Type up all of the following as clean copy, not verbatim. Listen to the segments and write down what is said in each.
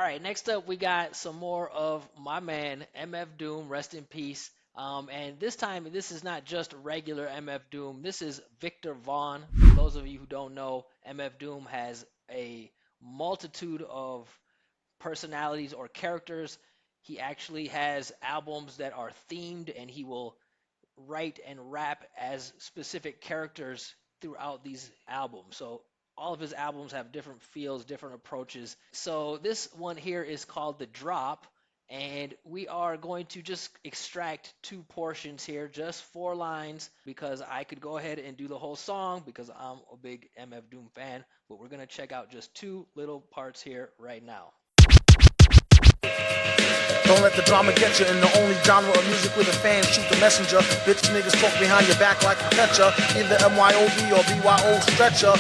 All right, next up we got some more of my man MF Doom, rest in peace. And this time, this is not just regular MF Doom. This is Victor Vaughn. For those of you who don't know, MF Doom has a multitude of personalities or characters. He actually has albums that are themed, and he will write and rap as specific characters throughout these albums. So all of his albums have different feels, different approaches. So this one here is called The Drop, and we are going to just extract two portions here, just four lines, because I could go ahead and do the whole song because I'm a big MF Doom fan, but we're going to check out just two little parts here right now. Don't let the drama get you in the only genre of music where the fans shoot the messenger. Bitch niggas talk behind your back like a catcher. Either MYOB or BYO stretcher.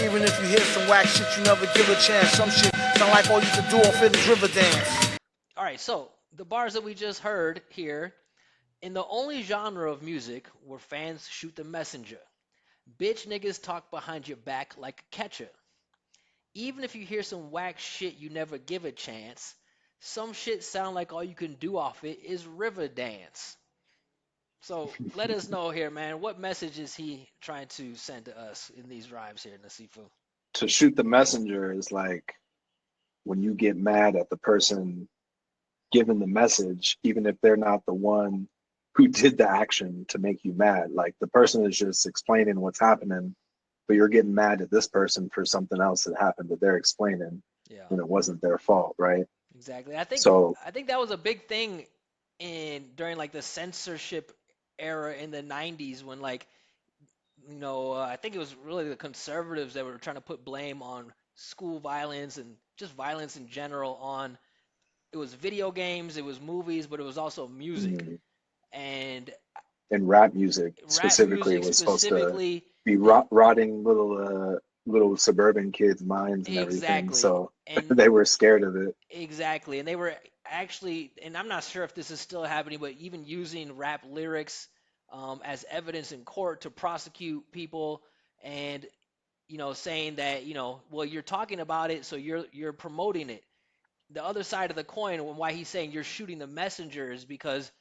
Even if you hear some whack shit, you never give a chance. Some shit sound like all you can do off it is river dance. All right, so the bars that we just heard here, in the only genre of music where fans shoot the messenger, bitch niggas talk behind your back like a catcher. Even if you hear some whack shit, you never give a chance. Some shit sound like all you can do off it is river dance. So let us know here, man. What message is he trying to send to us in these rhymes here, Nasifu? To shoot the messenger is like when you get mad at the person giving the message, even if they're not the one who did the action to make you mad. Like the person is just explaining what's happening, but you're getting mad at this person for something else that happened that they're explaining Yeah, when it wasn't their fault, right? exactly. I think So, I think that was a big thing in during like the censorship era in the 90s when like I think it was really the conservatives that were trying to put blame on school violence and just violence in general on it was video games, it was movies, but it was also music. mm, And and rap music rap specifically music was supposed to specifically, be rotting little suburban kids' minds and everything. exactly. So And they were scared of it. exactly. And they were actually, and I'm not sure if this is still happening, but even using rap lyrics as evidence in court to prosecute people and saying that, well, you're talking about it, so you're promoting it. The other side of the coin, and why he's saying you're shooting the messenger, is because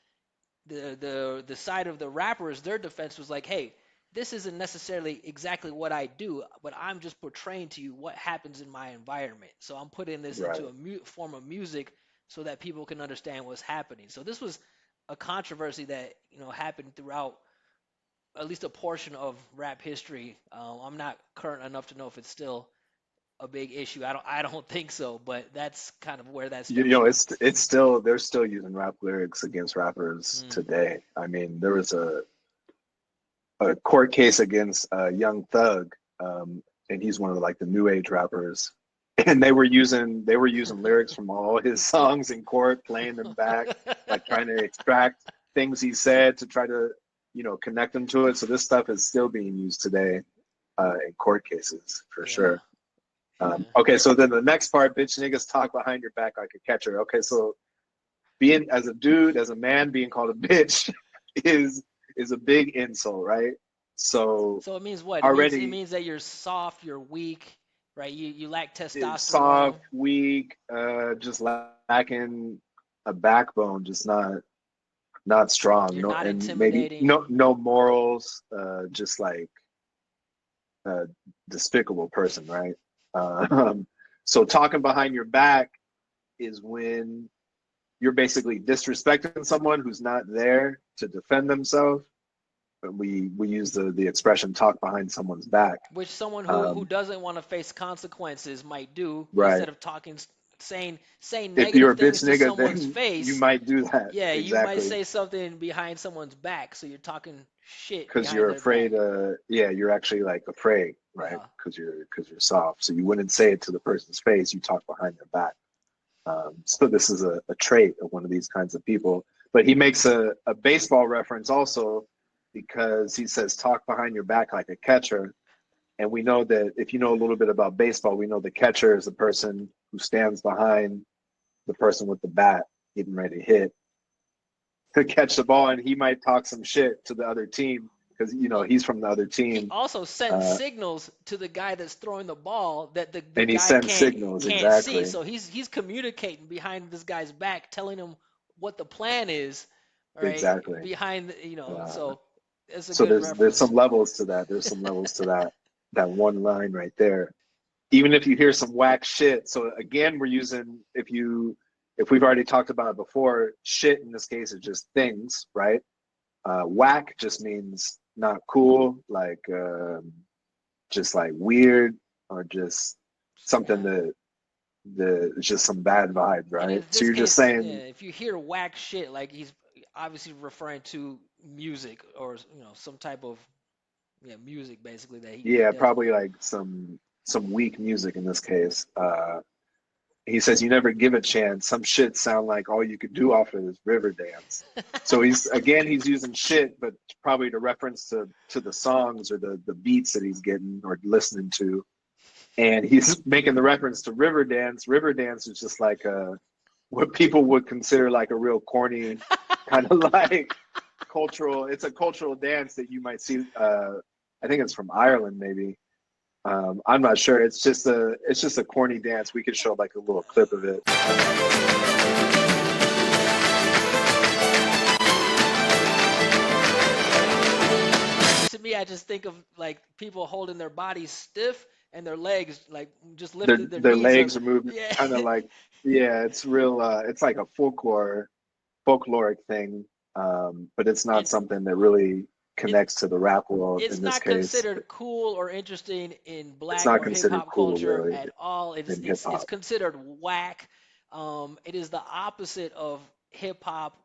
the side of the rappers, their defense was like, hey, this isn't necessarily exactly what I do, but I'm just portraying to you what happens in my environment. So I'm putting this Right. into a form of music so that people can understand what's happening. So this was a controversy that happened throughout at least a portion of rap history. I'm not current enough to know if it's still a big issue. I don't think so, but that's kind of where that You stems know, from. it's still they're still using rap lyrics against rappers Mm, today. I mean, there was a court case against Young Thug, and he's one of like the new age rappers, and they were using lyrics from all his songs in court, playing them back, like trying to extract things he said to try to connect them to it. So this stuff is still being used today in court cases for yeah, sure. yeah. Okay, so then the next part, bitch niggas talk behind your back like a catcher. Okay, so being as a dude, as a man, being called a bitch is is a big insult, right? So So it means what? It already means that you're soft, you're weak, right? You lack it's testosterone. soft, weak, just lacking a backbone, just not strong. You're No, not and maybe intimidating. no morals, just like a despicable person, right? Um, so talking behind your back is when you're basically disrespecting someone who's not there to defend themselves. But we use the expression "talk behind someone's back." Which someone who Um, doesn't want to face consequences might do right. instead of talking, saying If you're negative a bitch things to nigga, someone's then you face. might do that Yeah, you might exactly say something behind someone's back, so you're talking shit because behind you're their back. afraid. Yeah, you're actually like afraid, right? Yeah. Because you're soft, so you wouldn't say it to the person's face. You talk behind their back. So this is a trait of one of these kinds of people. But he makes a baseball reference also because he says talk behind your back like a catcher. And we know that if you know a little bit about baseball, we know the catcher is the person who stands behind the person with the bat getting ready to hit to catch the ball. And he might talk some shit to the other team because Well, he's from the other he team, also sends uh, signals to the guy that's throwing the ball that the and he guy sends can't signals can't see. exactly, So he's communicating behind this guy's back, telling him what the plan is, all right, exactly. behind Uh, so it's a so good there's reference. some levels to that. There's some levels to that one line right there. Even if you hear some whack shit. So again, we're using if we've already talked about it before, shit in this case is just things, right? Whack just means not cool, like just like weird or just something Yeah. that just some bad vibes, And right? in So this you're just case, yeah, saying, if you hear whack shit, like he's obviously referring to music or some type of music basically that he yeah, does. probably like some weak music in this case. He says you never give a chance. Some shit sound like all you could do off of this river dance. So he's using shit, but probably to reference to the songs or the beats that he's getting or listening to. And he's making the reference to river dance. River dance is just like what people would consider like a real corny kind of like cultural. It's a cultural dance that you might see. I think it's from Ireland, maybe. I'm not sure. It's just a corny dance. We could show like a little clip of it. To me, I just think of like people holding their bodies stiff and their legs like just Their lifted, their their knees up. legs are moving, Yeah. kind of like, yeah. It's real. It's like a folkloric thing, but it's not And something that really it's connects to the rap world it's in this not case. considered cool or interesting in It's black not or hip considered hop cool culture really at all. It's in hip it's it's hop. considered whack. It is the opposite of hip hop,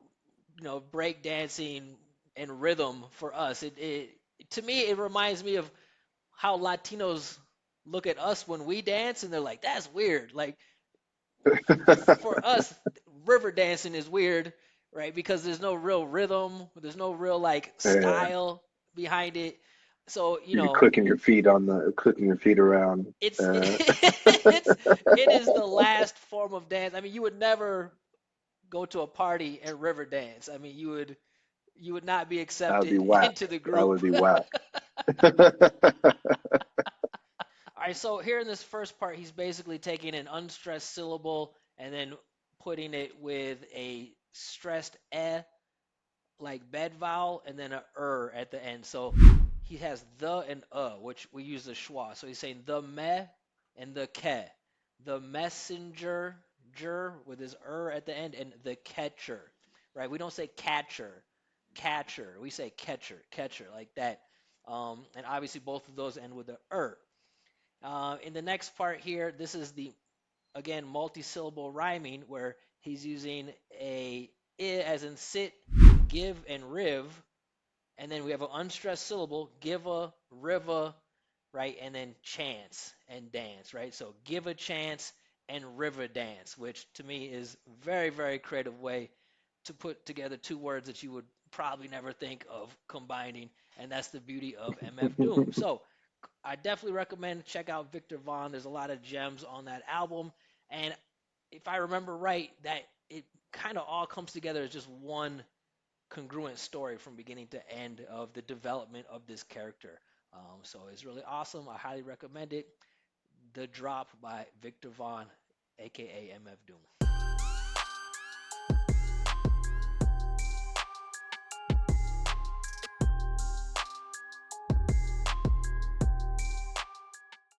break dancing and rhythm for us. It to me it reminds me of how Latinos look at us when we dance and they're like, that's weird. Like for us, river dancing is weird, right? Because there's no real rhythm, there's no real like Yeah, style behind it. So, you're clicking your feet around. it's Uh, it is the last form of dance. I mean, you would never go to a party and river dance. I mean, you would not be that would be accepted into whack. the That group. would be whack. All right, so here in this first part, he's basically taking an unstressed syllable and then putting it with a stressed like bed vowel, and then a at the end. So he has the and which we use the schwa. So he's saying the me and the ke, the messenger with his at the end, and the catcher, right? We don't say catcher. We say catcher like that. And obviously both of those end with the in the next part here, this is the again multi-syllable rhyming where he's using a I as in sit, give, and riv, and then we have an unstressed syllable, give a, riv a, right, and then chance and dance, right? So give a chance and river dance, which to me is very, very creative way to put together two words that you would probably never think of combining, and that's the beauty of MF Doom. So I definitely recommend check out Victor Vaughn. There's a lot of gems on that album, and if I remember right, that it kind of all comes together as just one congruent story from beginning to end of the development of this character. So it's really awesome. I highly recommend it. The Drop by Victor Vaughn, aka MF Doom.